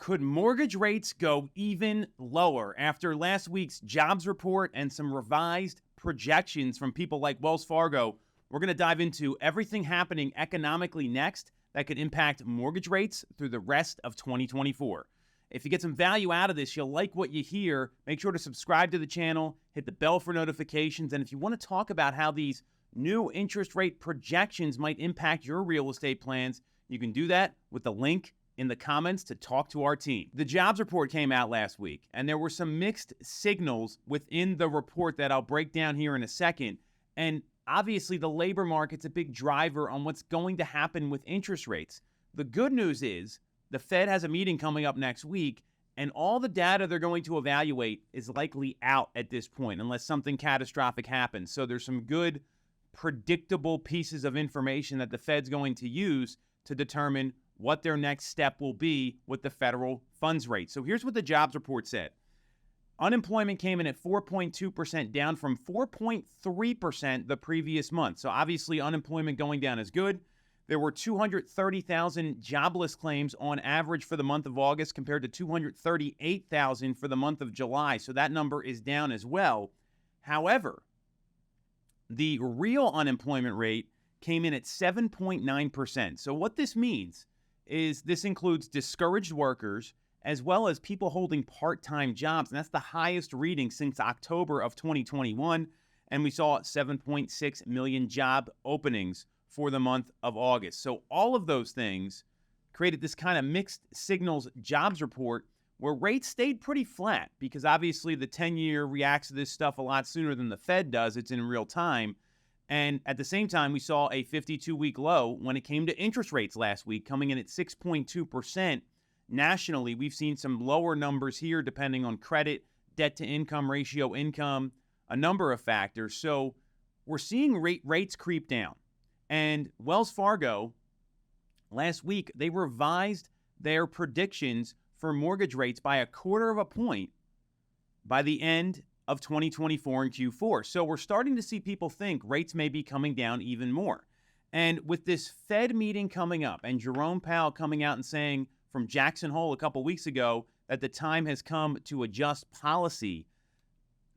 Could mortgage rates go even lower after last week's jobs report and some revised projections from people like Wells Fargo? We're going to dive into everything happening economically next that could impact mortgage rates through the rest of 2024. If you get some value out of this, you'll like what you hear, make sure to subscribe to the channel, hit the bell for notifications, and if you want to talk about how these new interest rate projections might impact your real estate plans, you can do that with the link in the comments to talk to our team. The jobs report came out last week, and there were some mixed signals within the report that I'll break down here in a second. And obviously, the labor market's a big driver on what's going to happen with interest rates. The good news is the Fed has a meeting coming up next week, and all the data they're going to evaluate is likely out at this point, unless something catastrophic happens. So there's some good, predictable pieces of information that the Fed's going to use to determine what their next step will be with the federal funds rate. So here's what the jobs report said. Unemployment came in at 4.2%, down from 4.3% the previous month. So obviously unemployment going down is good. There were 230,000 jobless claims on average for the month of August compared to 238,000 for the month of July. So that number is down as well. However, the real unemployment rate came in at 7.9%. So what this means is this includes discouraged workers as well as people holding part-time jobs. And that's the highest reading since October of 2021. And we saw 7.6 million job openings for the month of August. So all of those things created this kind of mixed signals jobs report where rates stayed pretty flat because obviously the 10-year reacts to this stuff a lot sooner than the Fed does. It's in real time. And at the same time, we saw a 52-week low when it came to interest rates last week, coming in at 6.2%. Nationally, we've seen some lower numbers here depending on credit, debt-to-income ratio, income, a number of factors. So we're seeing rates creep down. And Wells Fargo, last week, they revised their predictions for mortgage rates by 1/4 point by the end of 2024 and Q4. So we're starting to see people think rates may be coming down even more. And with this Fed meeting coming up and Jerome Powell coming out and saying from Jackson Hole a couple weeks ago that the time has come to adjust policy,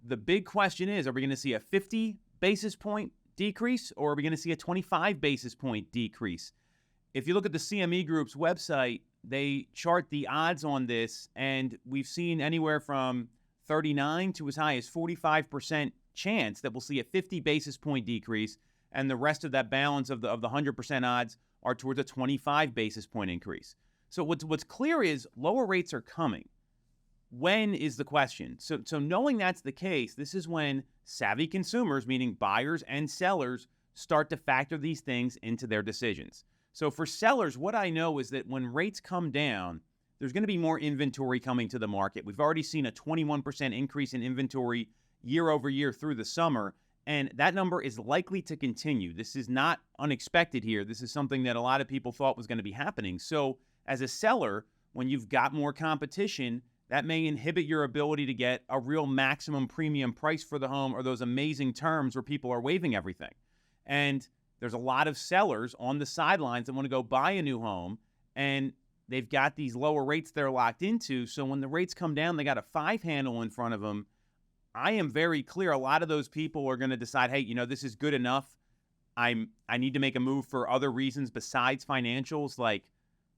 the big question is, are we going to see a 50 basis point decrease or are we going to see a 25 basis point decrease? If you look at the CME Group's website, they chart the odds on this, and we've seen anywhere from 39 to as high as 45% chance that we'll see a 50 basis point decrease, and the rest of that balance of the 100% odds are towards a 25 basis point increase. So what's clear is lower rates are coming. When is the question? So knowing that's the case, this is when savvy consumers, meaning buyers and sellers, start to factor these things into their decisions. So for sellers, what I know is that when rates come down, there's going to be more inventory coming to the market. We've already seen a 21% increase in inventory year over year through the summer, and that number is likely to continue. This is not unexpected here. This is something that a lot of people thought was going to be happening. So as a seller, when you've got more competition, that may inhibit your ability to get a real maximum premium price for the home or those amazing terms where people are waiving everything. And there's a lot of sellers on the sidelines that want to go buy a new home, and they've got these lower rates they're locked into. So when the rates come down, they got a 5 handle in front of them. I am very clear. A lot of those people are going to decide, hey, this is good enough. I need to make a move for other reasons besides financials, like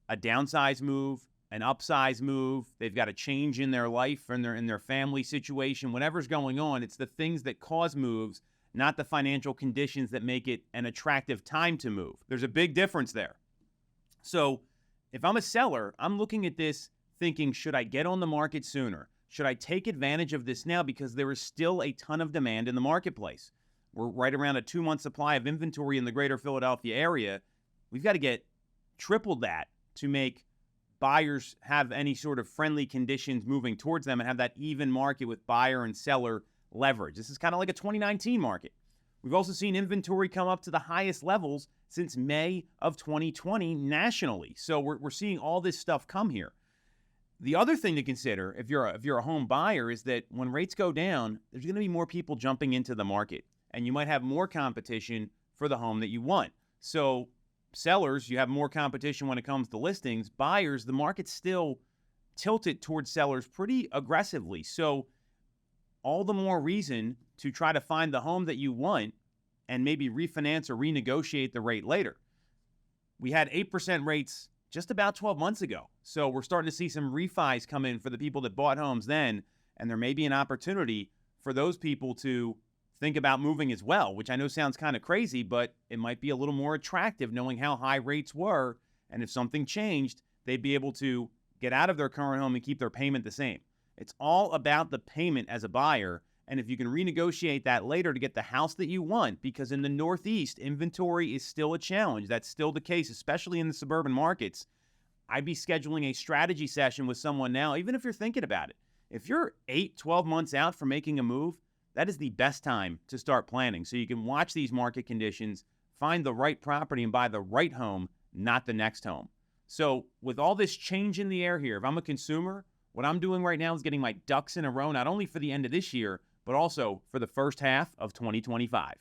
a downsize move, an upsize move. They've got a change in their life and in their family situation. Whatever's going on, it's the things that cause moves, not the financial conditions that make it an attractive time to move. There's a big difference there. So if I'm a seller, I'm looking at this thinking, should I get on the market sooner? Should I take advantage of this now because there is still a ton of demand in the marketplace? We're right around a 2-month supply of inventory in the greater Philadelphia area. We've got to get triple that to make buyers have any sort of friendly conditions moving towards them and have that even market with buyer and seller leverage. This is kind of like a 2019 market. We've also seen inventory come up to the highest levels since May of 2020 nationally. So we're seeing all this stuff come here. The other thing to consider if you're a home buyer is that when rates go down, there's going to be more people jumping into the market, and you might have more competition for the home that you want. So sellers, you have more competition when it comes to listings. Buyers, the market's still tilted towards sellers pretty aggressively. So all the more reason to try to find the home that you want and maybe refinance or renegotiate the rate later. We had 8% rates just about 12 months ago. So we're starting to see some refis come in for the people that bought homes then, and there may be an opportunity for those people to think about moving as well, which I know sounds kind of crazy, but it might be a little more attractive knowing how high rates were, and if something changed, they'd be able to get out of their current home and keep their payment the same. It's all about the payment as a buyer, and if you can renegotiate that later to get the house that you want, because in the Northeast, inventory is still a challenge. That's still the case, especially in the suburban markets. I'd be scheduling a strategy session with someone now, even if you're thinking about it. If you're 8, 12 months out from making a move, that is the best time to start planning. So you can watch these market conditions, find the right property, and buy the right home, not the next home. So with all this change in the air here, if I'm a consumer, what I'm doing right now is getting my ducks in a row, not only for the end of this year, but also for the first half of 2025.